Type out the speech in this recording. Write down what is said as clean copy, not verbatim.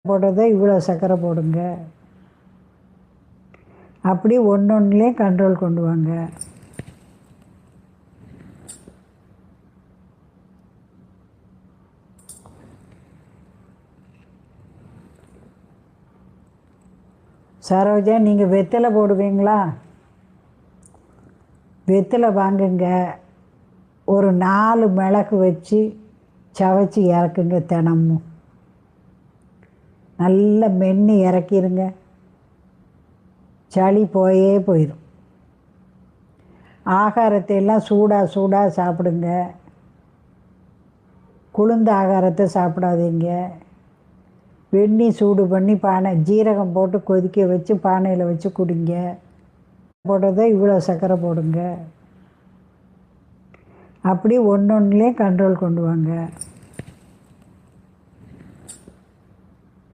போடுறத இவ்வளோ சர்க்கரை போடுங்க. அப்படி ஒன்றொன்றுலேயே கண்ட்ரோல் கொண்டு வாங்க. சரோஜா, நீங்கள் வெத்தலை போடுவீங்களா? வெத்தலை வாங்குங்க. ஒரு 4 மிளகு வச்சு சவைச்சி இறக்குங்க. தினமும் நல்லா மென்று இறக்கிருங்க. சளி போயிடும். ஆகாரத்தை எல்லாம் சூடாக சாப்பிடுங்க. குளிர்ந்த ஆகாரத்தை சாப்பிடாதீங்க. வெந்நீர் சூடு பண்ணி ஜீரகம் போட்டு கொதிக்க வச்சு பானையில் வச்சு குடிங்க. போடுறத இவ்வளோ சர்க்கரை போடுங்க. அப்படி ஒன்றொன்றுலேயே கண்ட்ரோல் கொண்டு வாங்க.